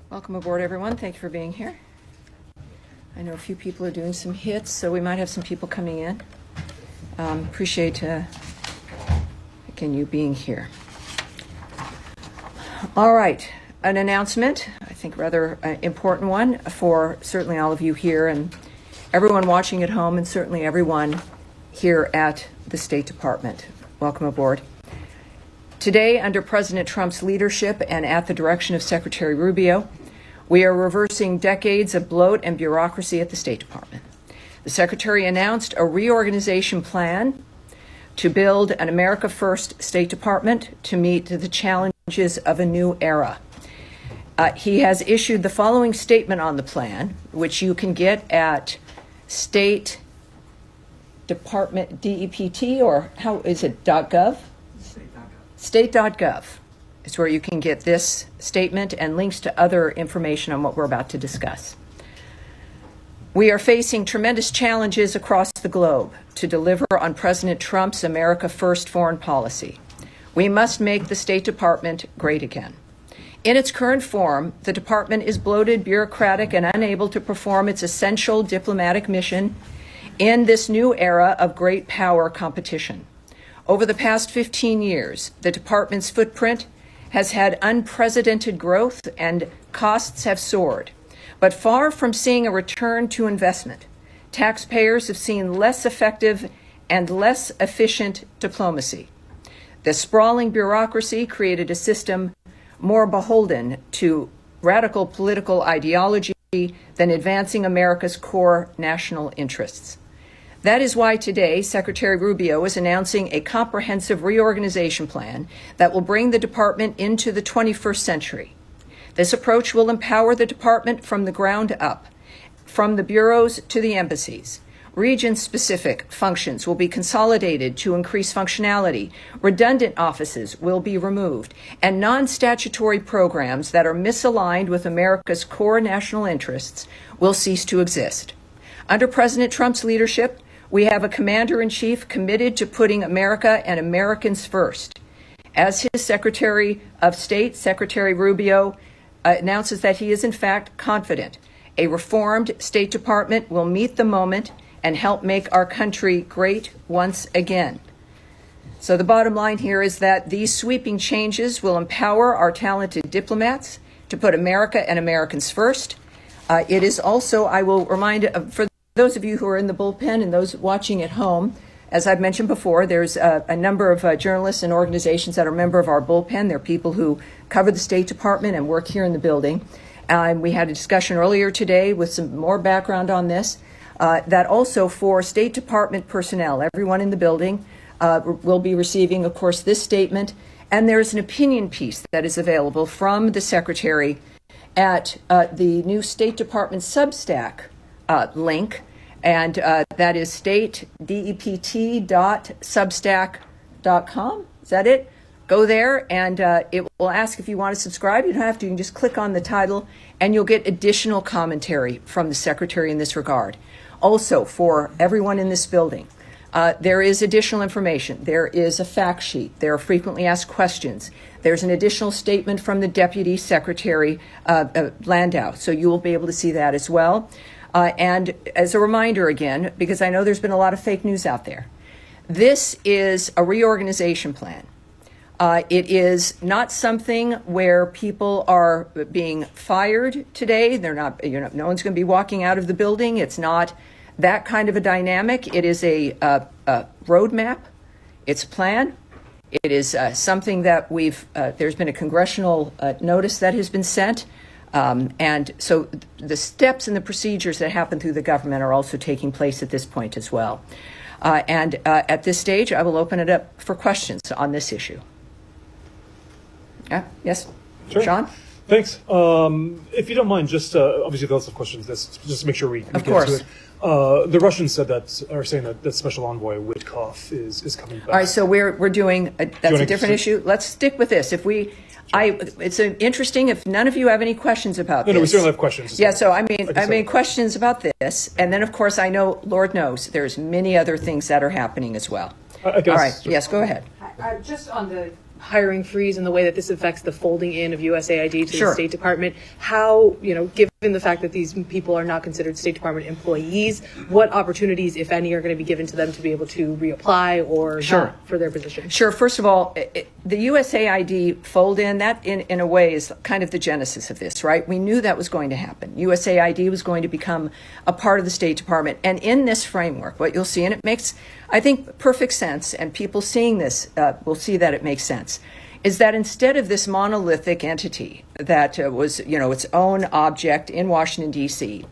Welcome aboard, everyone. Thank you for being here. I know a few people are doing some hits, so we might have some people coming in. Appreciate, again, you being here. All right, an announcement, I think rather important one for certainly all of you here and everyone watching at home and certainly everyone here at the State Department. Welcome aboard. Today, under President Trump's leadership and at the direction of Secretary Rubio, we are reversing decades of bloat and bureaucracy at the State Department. The Secretary announced a reorganization plan to build an America First State Department to meet the challenges of a new era. He has issued the following statement on the plan, which you can get at State Department DEPT, or how is it, .gov? State.gov is where you can get this statement and links to other information on what we're about to discuss. We are facing tremendous challenges across the globe to deliver on President Trump's America First foreign policy. We must make the State Department great again. In its current form, the department is bloated, bureaucratic, and unable to perform its essential diplomatic mission in this new era of great power competition. Over the past 15 years, the department's footprint has had unprecedented growth and costs have soared. But far from seeing a return to investment, taxpayers have seen less effective and less efficient diplomacy. The sprawling bureaucracy created a system more beholden to radical political ideology than advancing America's core national interests. That is why today, Secretary Rubio is announcing a comprehensive reorganization plan that will bring the department into the 21st century. This approach will empower the department from the ground up, from the bureaus to the embassies. Region-specific functions will be consolidated to increase functionality. Redundant offices will be removed, and non-statutory programs that are misaligned with America's core national interests will cease to exist. Under President Trump's leadership, we have a commander-in-chief committed to putting America and Americans first. As his Secretary of State, Secretary Rubio announces that he is in fact confident a reformed State Department will meet the moment and help make our country great once again. So the bottom line here is that these sweeping changes will empower our talented diplomats to put America and Americans first. It is also, I will remind, for those of you who are in the bullpen and those watching at home, as I've mentioned before, there's a number of journalists and organizations that are a member of our bullpen. They're people who cover the State Department and work here in the building. And we had a discussion earlier today with some more background on this, that also for State Department personnel, everyone in the building will be receiving, of course, this statement. And there's an opinion piece that is available from the Secretary at the new State Department Substack link. And that is statedept.substack.com. Is that it? Go there, and it will ask if you want to subscribe. You don't have to. You can just click on the title, and you'll get additional commentary from the Secretary in this regard. Also, for everyone in this building, there is additional information. There is a fact sheet. There are frequently asked questions. There's an additional statement from the Deputy Secretary Landau, so you will be able to see that as well. And as a reminder again, because I know there's been a lot of fake news out there, this is a reorganization plan. It is not something where people are being fired today. They're not, no one's going to be walking out of the building. It's not that kind of a dynamic. It is a roadmap. It's a plan. It is something that there's been a congressional notice that has been sent. And so the steps and the procedures that happen through the government are also taking place at this point as well. And at this stage, I will open it up for questions on this issue. Yeah, yes, sure. Sean? Thanks. If you don't mind, just obviously lots of questions. Just to make sure we get to it. The Russians are saying that Special Envoy Witkoff is coming back. All right, so we're doing that's a different issue. Let's stick with this. It's interesting if none of you have any questions about this. No, we certainly have questions. Yeah, so I mean questions about this, and then of course I know, Lord knows, there's many other things that are happening as well. I guess, all right, yes, go ahead. Just on the hiring freeze and the way that this affects the folding in of USAID to Sure. the State Department, how, given the fact that these people are not considered State Department employees, what opportunities, if any, are going to be given to them to be able to reapply or Sure. not for their position? Sure. First of all, the USAID fold-in, that in a way is kind of the genesis of this, right? We knew that was going to happen. USAID was going to become a part of the State Department. And in this framework, what you'll see, and it makes, I think, perfect sense, and people seeing this will see that it makes sense, is that instead of this monolithic entity that was, its own object in Washington, D.C.,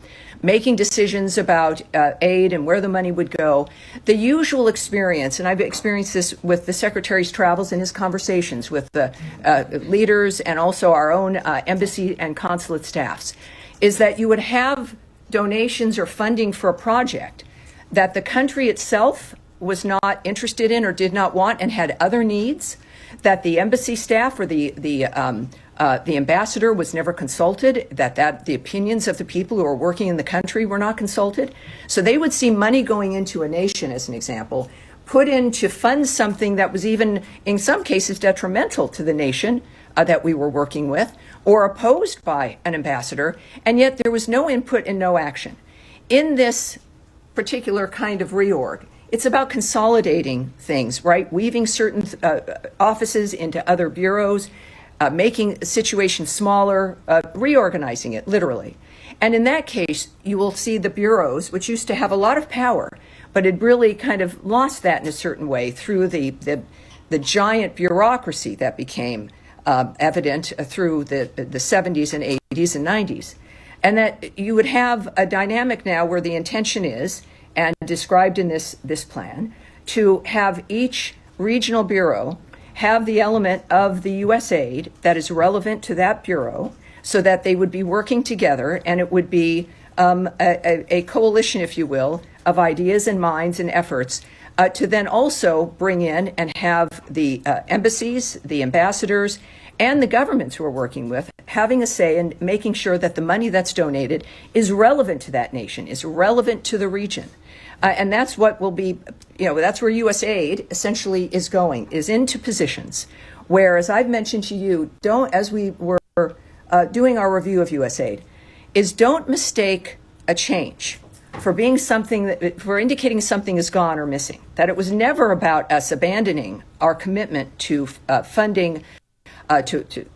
making decisions about aid and where the money would go, the usual experience, and I've experienced this with the Secretary's travels and his conversations with the leaders and also our own embassy and consulate staffs, is that you would have donations or funding for a project that the country itself was not interested in or did not want and had other needs, that the embassy staff or the ambassador was never consulted, that the opinions of the people who are working in the country were not consulted. So they would see money going into a nation, as an example, put in to fund something that was even, in some cases, detrimental to the nation that we were working with, or opposed by an ambassador, and yet there was no input and no action. In this particular kind of reorg, it's about consolidating things, right? Weaving certain offices into other bureaus, making situations smaller, reorganizing it, literally. And in that case, you will see the bureaus, which used to have a lot of power, but had really kind of lost that in a certain way through the giant bureaucracy that became evident through the 70s and 80s and 90s. And that you would have a dynamic now where the intention is, and described in this plan, to have each regional bureau have the element of the U.S. aid that is relevant to that bureau, so that they would be working together, and it would be a coalition, if you will, of ideas and minds and efforts to then also bring in and have the embassies, the ambassadors, and the governments who we're working with having a say in making sure that the money that's donated is relevant to that nation, is relevant to the region. And that's what will be, that's where U.S. aid essentially is going, is into positions where, as I've mentioned to you, as we were doing our review of U.S. aid, is don't mistake a change for being for indicating something is gone or missing. That it was never about us abandoning our commitment to funding to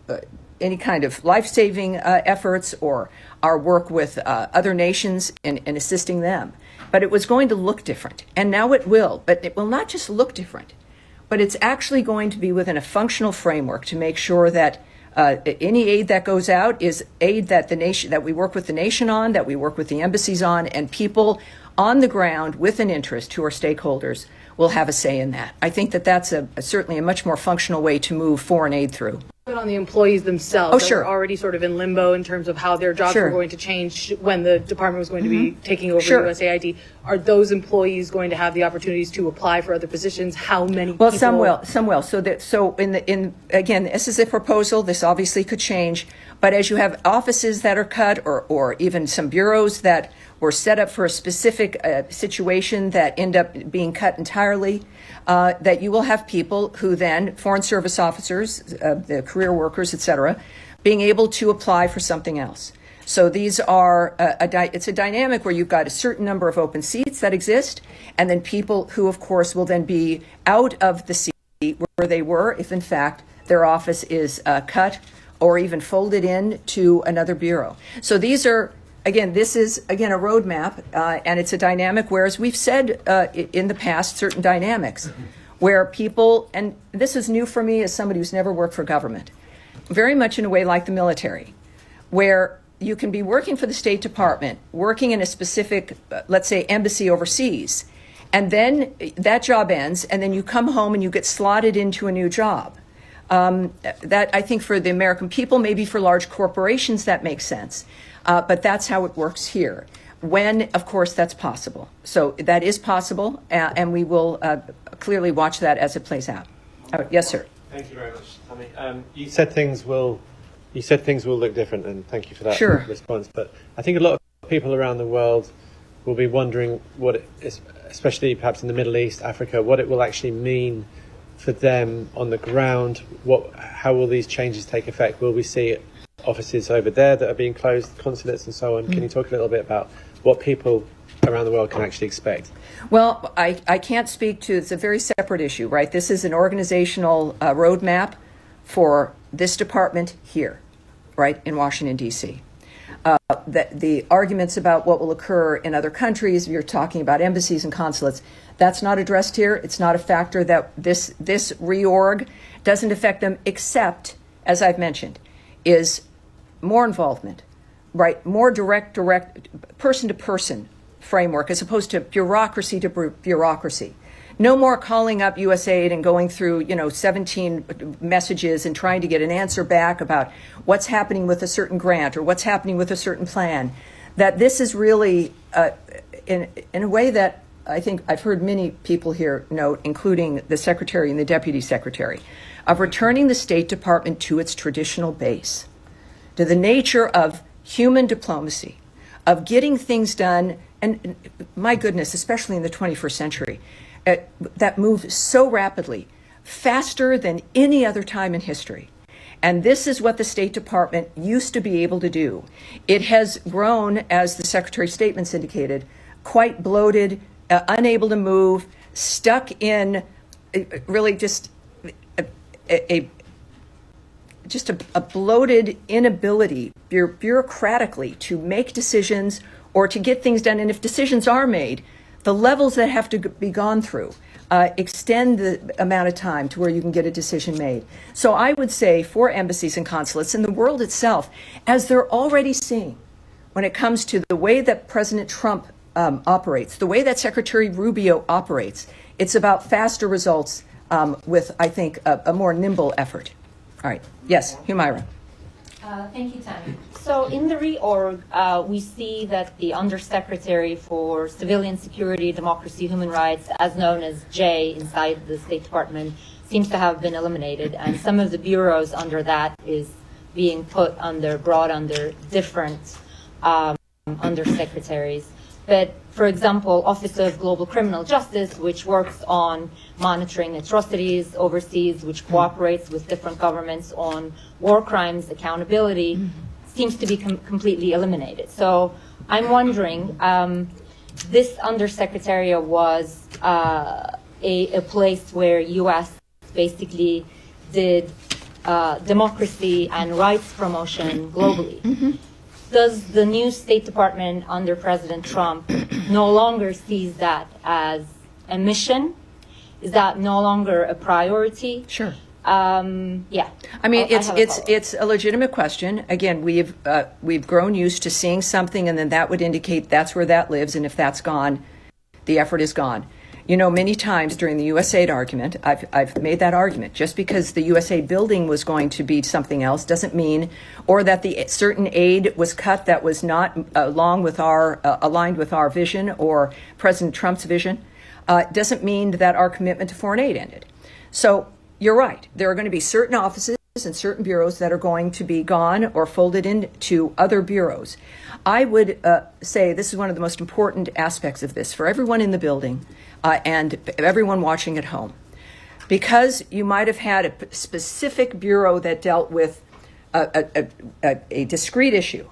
any kind of life-saving efforts or our work with other nations in assisting them. But it was going to look different, and now it will. But it will not just look different, but it's actually going to be within a functional framework to make sure that any aid that goes out is aid that that we work with the nation on, that we work with the embassies on, and people on the ground with an interest who are stakeholders will have a say in that. I think that that's certainly a much more functional way to move foreign aid through. But on the employees themselves, Oh, sure. that were already sort of in limbo in terms of how their jobs Sure. were going to change when the department was going to be taking over Sure. USAID. Are those employees going to have the opportunities to apply for other positions? How many Well, people? some will. So again, this is a proposal. This obviously could change. But as you have offices that are cut, or even some bureaus that were set up for a specific situation that end up being cut entirely, that you will have people who then, Foreign Service officers, the career workers, et cetera, being able to apply for something else. So these are, it's a dynamic where you've got a certain number of open seats that exist, and then people who, of course, will then be out of the seat where they were if, in fact, their office is cut or even folded in to another bureau. So these are, again, this is, again, a roadmap, and it's a dynamic, whereas we've said in the past certain dynamics where people, and this is new for me as somebody who's never worked for government, very much in a way like the military, where you can be working for the State Department, working in a specific, let's say, embassy overseas, and then that job ends, and then you come home and you get slotted into a new job. That, I think, for the American people, maybe for large corporations, that makes sense. But that's how it works here, when, of course, that's possible. So that is possible, and we will clearly watch that as it plays out. Yes, sir. Thank you very much, Tommy. You said things will look different, and thank you for that Sure. response. But I think a lot of people around the world will be wondering what it is, especially perhaps in the Middle East, Africa, what it will actually mean for them on the ground? How will these changes take effect? Will we see offices over there that are being closed, consulates and so on? Can you talk a little bit about what people around the world can actually expect? Well, I can't speak to, it's a very separate issue, right? This is an organizational roadmap for this department here, right, in Washington, D.C. The arguments about what will occur in other countries, you're talking about embassies and consulates, that's not addressed here. It's not a factor that this reorg doesn't affect them, except, as I've mentioned, is more involvement, right? More direct, person-to-person framework as opposed to bureaucracy to bureaucracy. No more calling up USAID and going through, 17 messages and trying to get an answer back about what's happening with a certain grant or what's happening with a certain plan. That this is really, in a way that I think I've heard many people here note, including the Secretary and the Deputy Secretary, of returning the State Department to its traditional base, to the nature of human diplomacy, of getting things done, and my goodness, especially in the 21st century, that moves so rapidly, faster than any other time in history. And this is what the State Department used to be able to do. It has grown, as the Secretary's statements indicated, quite bloated, unable to move, stuck in really just a bloated inability bureaucratically to make decisions or to get things done. And if decisions are made, the levels that have to be gone through extend the amount of time to where you can get a decision made. So I would say for embassies and consulates in the world itself, as they're already seeing when it comes to the way that President Trump operates, the way that Secretary Rubio operates, it's about faster results with, I think, a more nimble effort. All right. Yes, Humaira. Thank you, Tammy. So in the reorg, we see that the Undersecretary for Civilian Security, Democracy, Human Rights, as known as J inside the State Department, seems to have been eliminated, and some of the bureaus under that is being brought under different undersecretaries. But, for example, Office of Global Criminal Justice, which works on monitoring atrocities overseas, which cooperates with different governments on war crimes accountability, seems to be completely eliminated. So I'm wondering, this undersecretariat was a place where U.S. basically did democracy and rights promotion globally. Does the new State Department under President Trump no longer sees that as a mission? Is that no longer a priority? Sure. Yeah. I mean, it's a legitimate question. Again, we've grown used to seeing something, and then that would indicate that's where that lives, and if that's gone, the effort is gone. Many times during the USAID argument, I've made that argument. Just because the USAID building was going to be something else doesn't mean, or that the certain aid was cut that was not aligned with our vision or President Trump's vision, doesn't mean that our commitment to foreign aid ended. So you're right. There are going to be certain offices and certain bureaus that are going to be gone or folded into other bureaus. I would say this is one of the most important aspects of this for everyone in the building and everyone watching at home. Because you might have had a specific bureau that dealt with a discrete issue,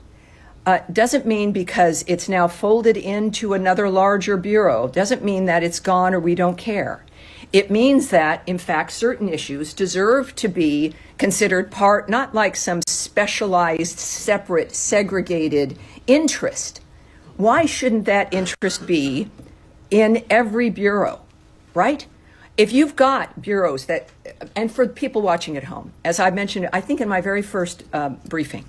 doesn't mean because it's now folded into another larger bureau, doesn't mean that it's gone or we don't care. It means that, in fact, certain issues deserve to be considered part, not like some specialized, separate, segregated interest. Why shouldn't that interest be in every bureau, right? If you've got bureaus that, and for people watching at home, as I mentioned, I think in my very first briefing,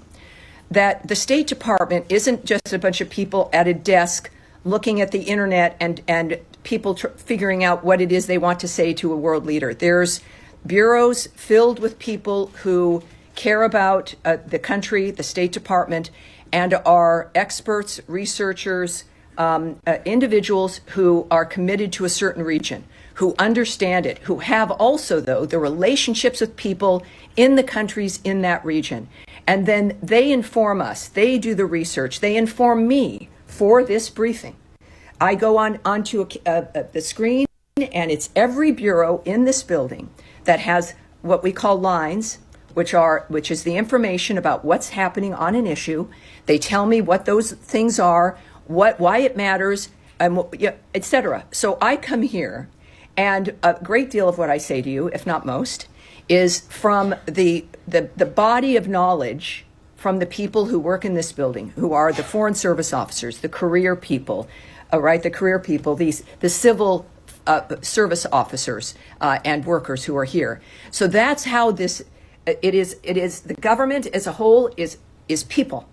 that the State Department isn't just a bunch of people at a desk looking at the internet and people figuring out what it is they want to say to a world leader. There's bureaus filled with people who care about the country, the State Department, and are experts, researchers, individuals who are committed to a certain region, who understand it, who have also, though, the relationships with people in the countries in that region. And then they inform us, they do the research, they inform me for this briefing. I go onto the screen, and it's every bureau in this building that has what we call lines, which is the information about what's happening on an issue. They tell me what those things are, why it matters, etc. So I come here, and a great deal of what I say to you, if not most, is from the body of knowledge from the people who work in this building, who are the Foreign Service officers, the career people, the civil service officers and workers who are here. So that's how this, it is the government as a whole is people.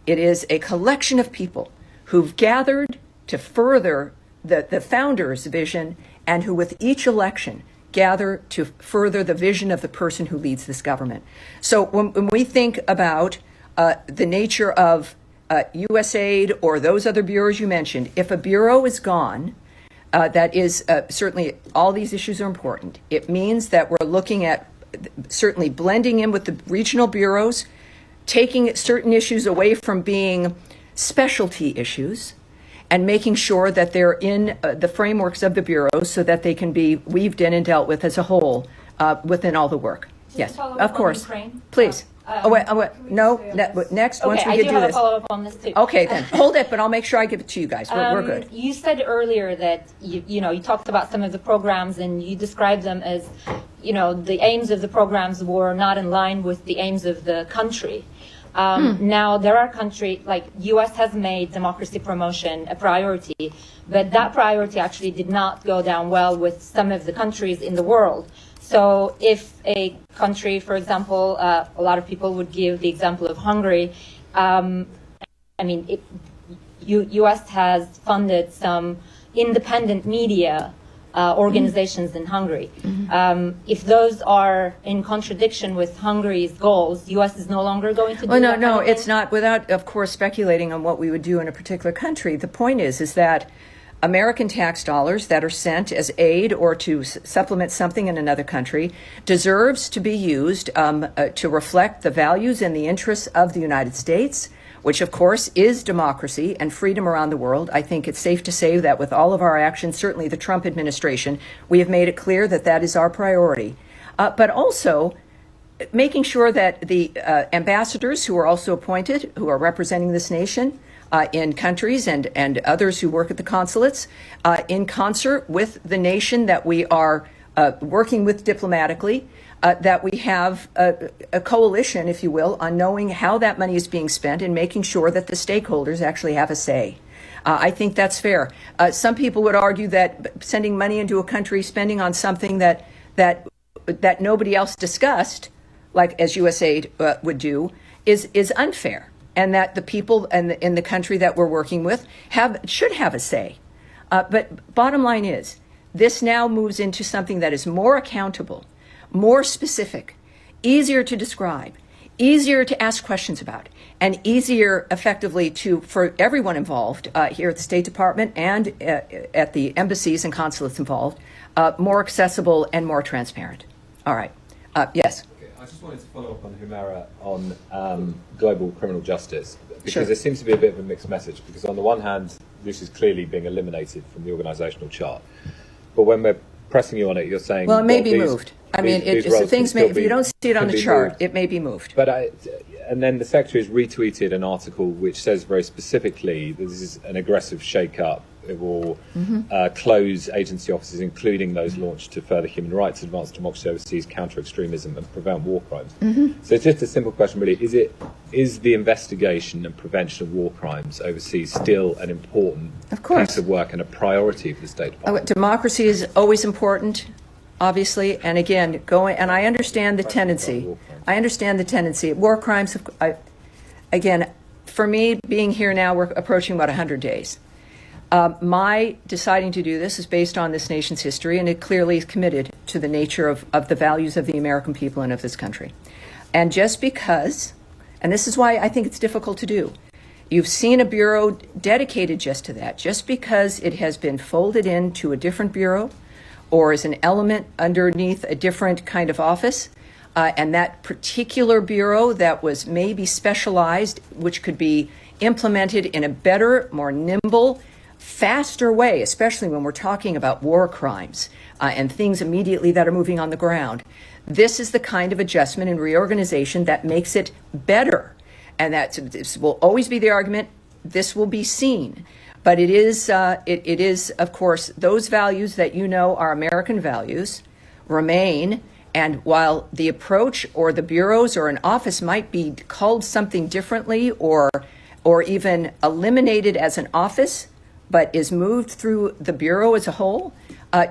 It is a collection of people who've gathered to further the founder's vision, and who with each election gather to further the vision of the person who leads this government. So when we think about the nature of USAID or those other bureaus you mentioned, if a bureau is gone, that is certainly all these issues are important. It means that we're looking at certainly blending in with the regional bureaus, taking certain issues away from being specialty issues, and making sure that they're in the frameworks of the bureaus so that they can be weaved in and dealt with as a whole within all the work. Yes, of course. Please. No, next, once we get through this. Okay, I do have a follow-up on this too. Okay, then, hold it, but I'll make sure I give it to you guys. We're good. You said earlier that, you talked about some of the programs and you described them as, the aims of the programs were not in line with the aims of the country. Now, there are countries, like U.S. has made democracy promotion a priority, but that priority actually did not go down well with some of the countries in the world. So if a country, for example, a lot of people would give the example of Hungary, U.S. has funded some independent media organizations in Hungary. If those are in contradiction with Hungary's goals, U.S. is no longer going to do that. Well, no, it's not. Without, of course, speculating on what we would do in a particular country, the point is that American tax dollars that are sent as aid or to supplement something in another country deserves to be used to reflect the values and the interests of the United States, which of course is democracy and freedom around the world. I think it's safe to say that with all of our actions, certainly the Trump administration, we have made it clear that that is our priority. But also making sure that the ambassadors who are also appointed, who are representing this nation in countries and others who work at the consulates, in concert with the nation that we are working with diplomatically, that we have a coalition, if you will, on knowing how that money is being spent and making sure that the stakeholders actually have a say. I think that's fair. Some people would argue that sending money into a country, spending on something that nobody else discussed, like as USAID would do, is unfair, and that the people in the country that we're working with should have a say. But bottom line is, this now moves into something that is more accountable, more specific, easier to describe, easier to ask questions about, and easier effectively for everyone involved here at the State Department and at the embassies and consulates involved, more accessible and more transparent. All right. Yes. Okay. I just wanted to follow up on Humera on global criminal justice, because Sure. there seems to be a bit of a mixed message, because on the one hand, this is clearly being eliminated from the organisational chart. But when we're pressing you on it, you're saying... Well, it may be moved. I mean, if you don't see it on the chart, it may be moved. But and then the Secretary has retweeted an article which says very specifically that this is an aggressive shake-up. It will close agency offices, including those launched to further human rights, advance democracy overseas, counter extremism, and prevent war crimes. So it's just a simple question, really. Is the investigation and prevention of war crimes overseas still an important piece of work and a priority for the State Department? Democracy is always important, obviously, and again, and I understand the tendency. I understand the tendency. War crimes, again, for me, being here now, we're approaching about 100 days. My deciding to do this is based on this nation's history, and it clearly is committed to the nature of the values of the American people and of this country. And just because, and this is why I think it's difficult to do, you've seen a bureau dedicated just to that, just because it has been folded into a different bureau or is an element underneath a different kind of office, and that particular bureau that was maybe specialized, which could be implemented in a better, more nimble, faster way, especially when we're talking about war crimes and things immediately that are moving on the ground. This is the kind of adjustment and reorganization that makes it better. And this will always be the argument. This will be seen. But it is, of course, those values that you know are American values remain. And while the approach or the bureaus or an office might be called something differently or even eliminated as an office, but is moved through the bureau as a whole,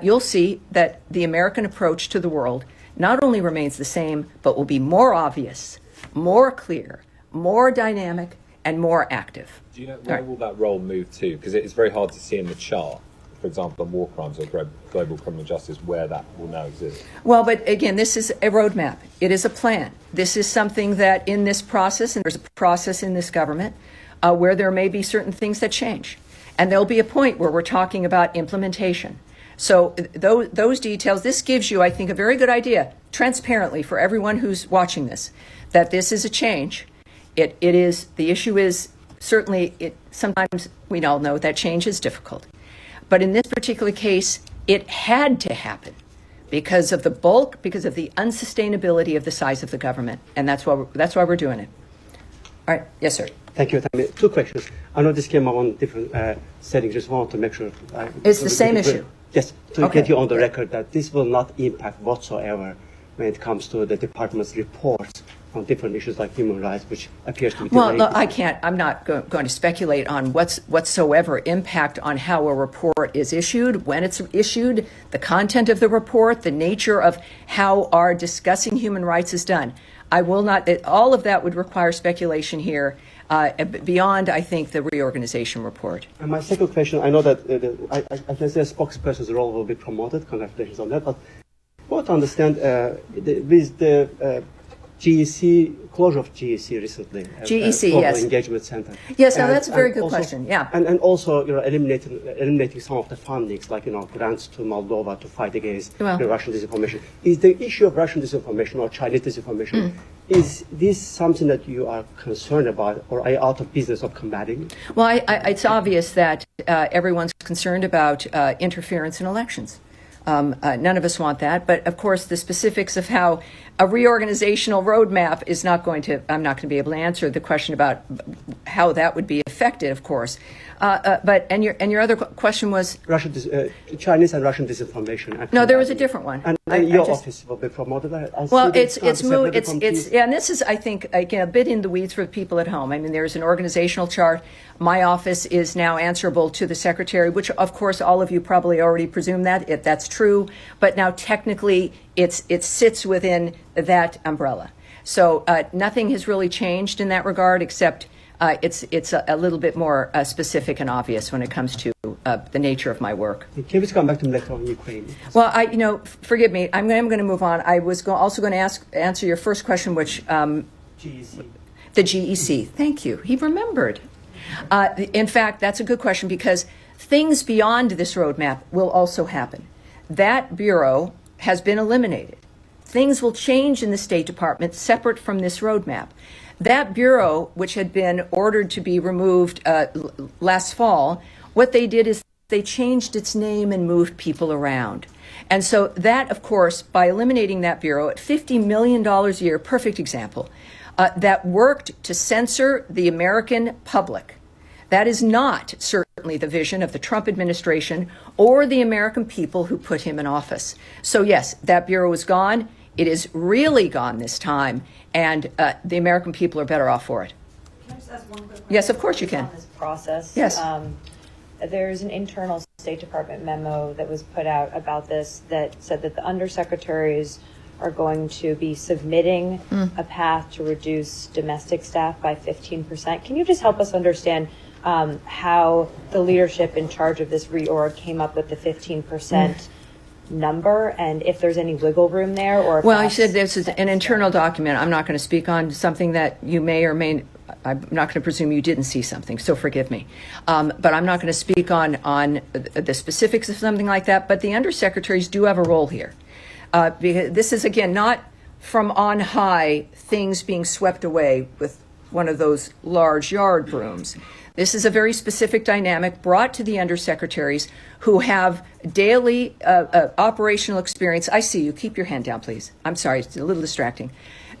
you'll see that the American approach to the world not only remains the same, but will be more obvious, more clear, more dynamic, and more active. Do you know where will that role move to? Because it's very hard to see in the chart, for example, on war crimes or global criminal justice, where that will now exist. Well, but again, this is a roadmap. It is a plan. This is something that in this process, and there's a process in this government, where there may be certain things that change. And there'll be a point where we're talking about implementation. So those details, this gives you, I think, a very good idea, transparently for everyone who's watching this, that this is a change. It is, the issue is certainly, sometimes we all know that change is difficult. But in this particular case, it had to happen because of the bulk, because of the unsustainability of the size of the government. And that's why we're doing it. All right. Yes, sir. Thank you. Two questions. I know this came up on different settings. Just want to make sure. It's the same issue. Yes. To Okay. get you on the record that this will not impact whatsoever when it comes to the department's reports on different issues like human rights, which appears to be Well, delayed. look, I'm not going to speculate on whatsoever impact on how a report is issued, when it's issued, the content of the report, the nature of how our discussing human rights is done. I will not, all of that would require speculation here beyond, I think, the reorganization report. And my second question, I know that I can say a spokesperson's role will be promoted. Congratulations on that. But I want to understand with the GEC, closure of GEC recently. GEC, Global yes. Engagement Center. Yes, now And- that's a very and good also- question, yeah. And also, eliminating some of the fundings, like, grants to Moldova to fight against Well- the Russian disinformation. Is the issue of Russian disinformation or Chinese disinformation, is this something that you are concerned about, or are you out of business of combating it? Well, it's obvious that everyone's concerned about interference in elections. None of us want that, but of course the specifics of how a reorganizational roadmap is not going to, I'm not going to be able to answer the question about how that would be affected, of course. And your other question was? Chinese and Russian disinformation. No, there was a different one. And your office will be promoted. Well, it's moved. Yeah, and this is, I think, again, a bit in the weeds for the people at home. I mean, there's an organizational chart. My office is now answerable to the secretary, which, of course, all of you probably already presume that if that's true. But now, technically, it sits within that umbrella. So nothing has really changed in that regard, except it's a little bit more specific and obvious when it comes to the nature of my work. Can we come back to later on Ukraine? Well, forgive me. I'm going to move on. I was also going to answer your first question, which GEC. the GEC. Thank you. He remembered. In fact, that's a good question because things beyond this roadmap will also happen. That bureau has been eliminated. Things will change in the State Department separate from this roadmap. That bureau, which had been ordered to be removed last fall, what they did is they changed its name and moved people around. And so that, of course, by eliminating that bureau at $50 million a year, perfect example, that worked to censor the American public. That is not certainly the vision of the Trump administration or the American people who put him in office. So yes, that bureau is gone. It is really gone this time, and the American people are better off for it. Can I just ask one quick question? Yes, of course you can. On this process. Yes. There's an internal State Department memo that was put out about this that said that the undersecretaries are going to be submitting a path to reduce domestic staff by 15%. Can you just help us understand how the leadership in charge of this reorg came up with the 15% number, and if there's any wiggle room there, or if Well, I said this is an internal document. I'm not going to speak on something that you may or may. I'm not going to presume you didn't see something, so forgive me. But I'm not going to speak on the specifics of something like that. But the undersecretaries do have a role here. Because this is, again, not from on high things being swept away with one of those large yard brooms. This is a very specific dynamic brought to the undersecretaries who have daily operational experience. I see you. Keep your hand down, please. I'm sorry, it's a little distracting.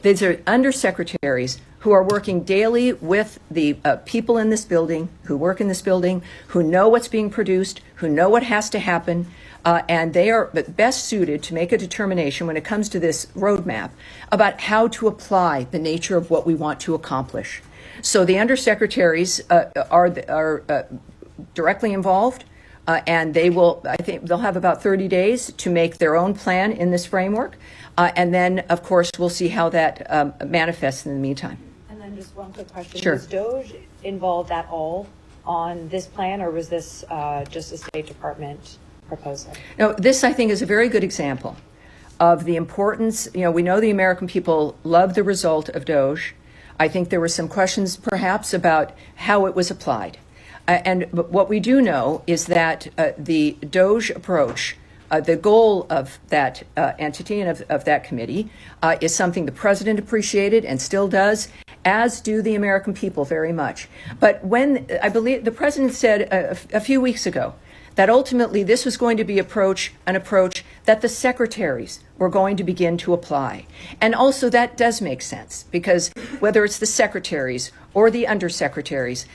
These are undersecretaries who are working daily with the people in this building, who work in this building, who know what's being produced, who know what has to happen, and they are best suited to make a determination when it comes to this roadmap about how to apply the nature of what we want to accomplish. So the undersecretaries are directly involved, and they will, I think they'll have about 30 days to make their own plan in this framework. And then, of course, we'll see how that manifests in the meantime. And then just one quick question. Sure. Was DOGE involved at all on this plan, or was this just a State Department proposal? No, this, I think, is a very good example of the importance. You know, we know the American people love the result of DOGE. I think there were some questions, perhaps, about how it was applied. But what we do know is that the DOGE approach, the goal of that entity and of that committee is something the president appreciated and still does, as do the American people very much. But when I believe the president said a few weeks ago that ultimately this was going to be an approach that the secretaries were going to begin to apply. And also that does make sense, because whether it's the secretaries or the undersecretaries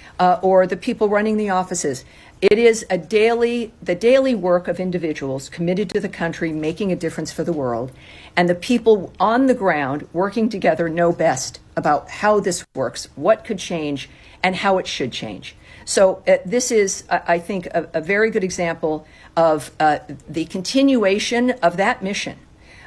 or the people running the offices, it is the daily work of individuals committed to the country, making a difference for the world. And the people on the ground working together know best about how this works, what could change, and how it should change. So this is, I think, a very good example of the continuation of that mission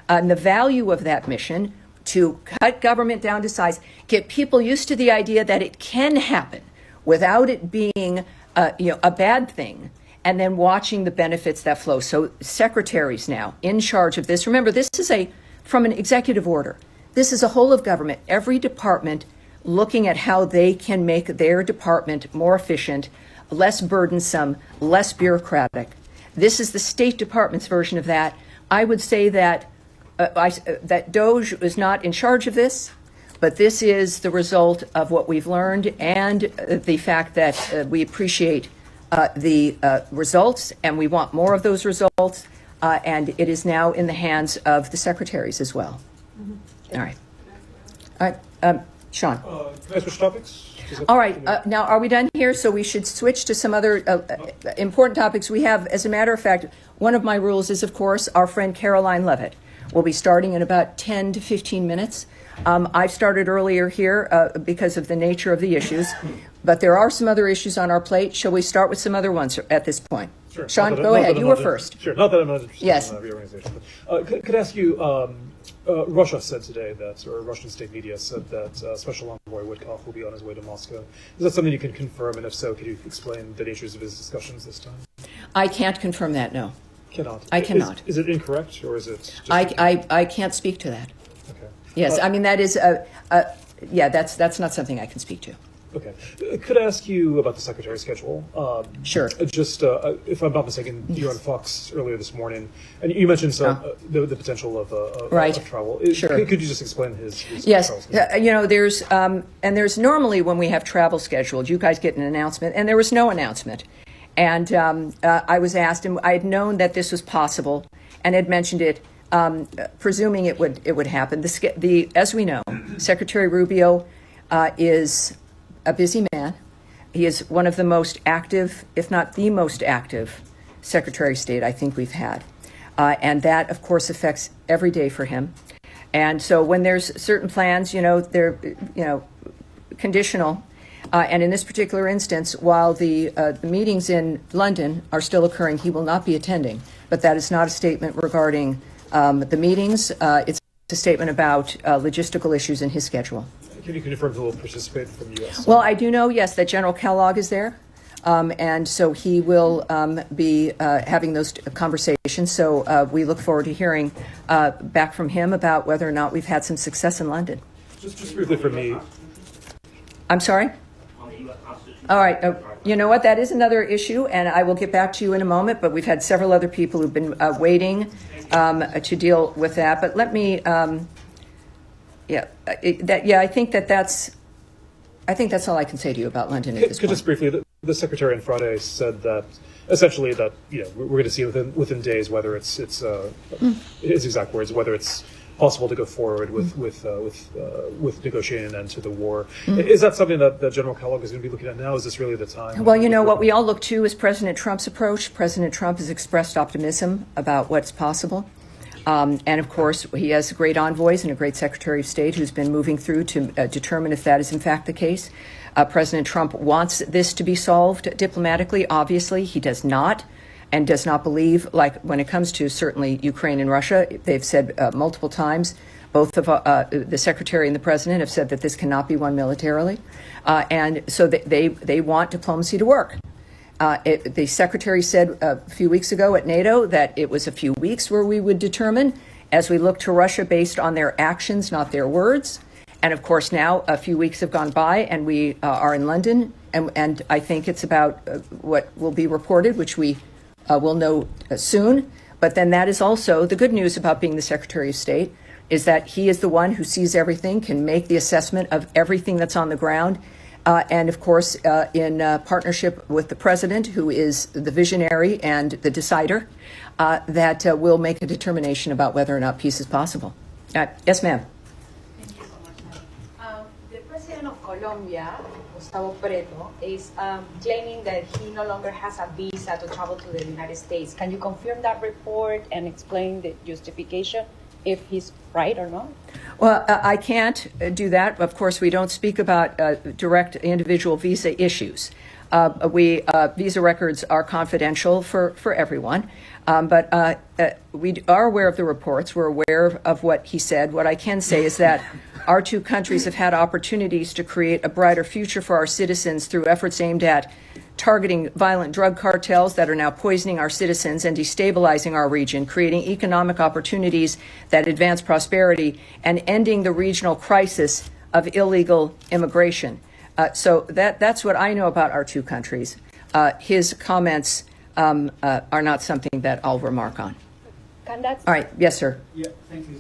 and the value of that mission to cut government down to size, get people used to the idea that it can happen without it being a bad thing, and then watching the benefits that flow. So secretaries now in charge of this. Remember, this is from an executive order. This is a whole of government, every department looking at how they can make their department more efficient, less burdensome, less bureaucratic. This is the State Department's version of that. I would say that that DOGE is not in charge of this, but this is the result of what we've learned and the fact that we appreciate the results, and we want more of those results, and it is now in the hands of the secretaries as well. All right. All right. Sean. Can I switch topics? All right. Now, are we done here? So we should switch to some other important topics. We have, as a matter of fact, one of my rules is, of course, our friend Caroline Levitt will be starting in about 10 to 15 minutes. I've started earlier here because of the nature of the issues, but there are some other issues on our plate. Shall we start with some other ones at this point? Sure. Sean, go ahead. You were first. Sure. Not that I'm not interested Yes. in reorganization. But, could I ask you, Russia said today that, or Russian state media said that Special Envoy Witkoff will be on his way to Moscow. Is that something you can confirm? And if so, could you explain the natures of his discussions this time? I can't confirm that, no. Cannot. I cannot. Is it incorrect, or is it just... I can't speak to that. Okay. Yes, I mean, that is, yeah, that's not something I can speak to. Okay. Could I ask you about the secretary's schedule? Sure. Just, if I'm not mistaken, you were on Fox earlier this morning, and you mentioned some the potential of Right. of travel. Sure. Could you just explain his Yes, travel schedule? you know, there's normally when we have travel scheduled, you guys get an announcement, and there was no announcement. And I was asked, and I had known that this was possible, and had mentioned it, presuming it would happen. As we know, Secretary Rubio is a busy man. He is one of the most active, if not the most active, Secretary of State I think we've had. And that, of course, affects every day for him. And so when there's certain plans, they're, conditional. And in this particular instance, while the meetings in London are still occurring, he will not be attending. But that is not a statement regarding the meetings. It's a statement about logistical issues in his schedule. Can you confirm who will participate from the U.S.? Well, I do know, yes, that General Kellogg is there. And so he will be having those conversations. So we look forward to hearing back from him about whether or not we've had some success in London. Just briefly for me. I'm sorry? All right. You know what? That is another issue, and I will get back to you in a moment. But we've had several other people who've been waiting to deal with that. But let me, I think that's I think that's all I can say to you about London at this Could point. just briefly, the Secretary on Friday said that essentially that we're going to see within days whether it's his exact words, whether it's possible to go forward with negotiating an end to the war. Is that something that General Kellogg is going to be looking at now? Is this really the time? Well, what we all look to is President Trump's approach. President Trump has expressed optimism about what's possible. And of course, he has great envoys and a great Secretary of State who's been moving through to determine if that is in fact the case. President Trump wants this to be solved diplomatically. Obviously, he does not, and does not believe, like when it comes to certainly Ukraine and Russia, they've said multiple times, both of the Secretary and the President have said that this cannot be won militarily. And so they want diplomacy to work. The Secretary said a few weeks ago at NATO that it was a few weeks where we would determine as we look to Russia based on their actions, not their words. And of course, now a few weeks have gone by and we are in London. And I think it's about what will be reported, which we will know soon. But then that is also the good news about being the Secretary of State, is that he is the one who sees everything, can make the assessment of everything that's on the ground. And of course, in partnership with the President, who is the visionary and the decider, that will make a determination about whether or not peace is possible. Yes, ma'am. Thank you so much. The President of Colombia, Gustavo Petro, is claiming that he no longer has a visa to travel to the United States. Can you confirm that report and explain the justification, if he's right or not? Well, I can't do that. Of course, we don't speak about direct individual visa issues. Visa records are confidential for everyone. But we are aware of the reports. We're aware of what he said. What I can say is that our two countries have had opportunities to create a brighter future for our citizens through efforts aimed at targeting violent drug cartels that are now poisoning our citizens and destabilizing our region, creating economic opportunities that advance prosperity, and ending the regional crisis of illegal immigration. So that's what I know about our two countries. His comments are not something that I'll remark on. Can that? All right. Yes, sir. Yeah, thank you.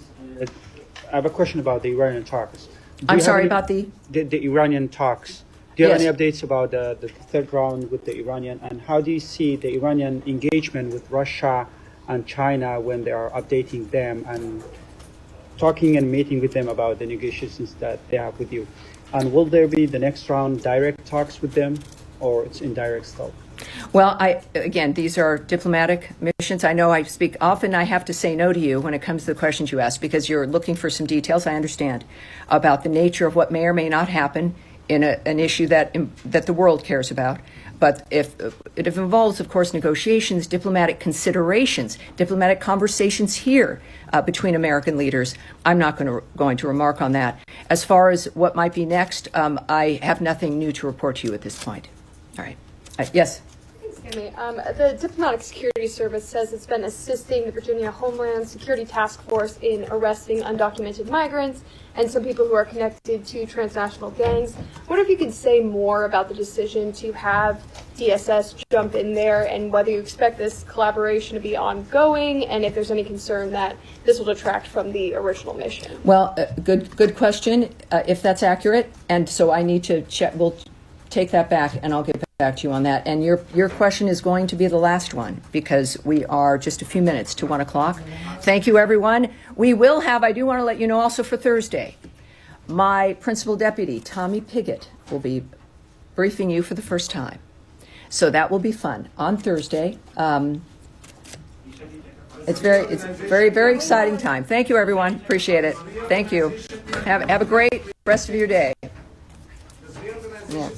I have a question about the Iranian talks. I'm sorry, about the Iranian talks. Do you have Yes. any updates about the third round with the Iranian, and how do you see the Iranian engagement with Russia and China when they are updating them and talking and meeting with them about the negotiations that they have with you? And will there be the next round direct talks with them, or it's indirect stuff? Well, again, these are diplomatic missions. I know I speak often. I have to say no to you when it comes to the questions you ask because you're looking for some details. I understand about the nature of what may or may not happen in an issue that the world cares about. But if it involves, of course, negotiations, diplomatic considerations, diplomatic conversations here between American leaders, I'm not going to remark on that. As far as what might be next, I have nothing new to report to you at this point. All right. Yes. The Diplomatic Security Service says it's been assisting the Virginia Homeland Security Task Force in arresting undocumented migrants and some people who are connected to transnational gangs. I wonder if you could say more about the decision to have DSS jump in there and whether you expect this collaboration to be ongoing and if there's any concern that this will detract from the original mission. Well, good question, if that's accurate. And so I need to check. We'll take that back and I'll get back to you on that. And your question is going to be the last one because we are just a few minutes to 1 o'clock. Thank you, everyone. We will have, I do want to let you know also for Thursday, my principal deputy, Tommy Piggott, will be briefing you for the first time. So that will be fun on Thursday. It's very, very exciting time. Thank you, everyone. Appreciate it. Thank you. Have a great rest of your day. Yeah.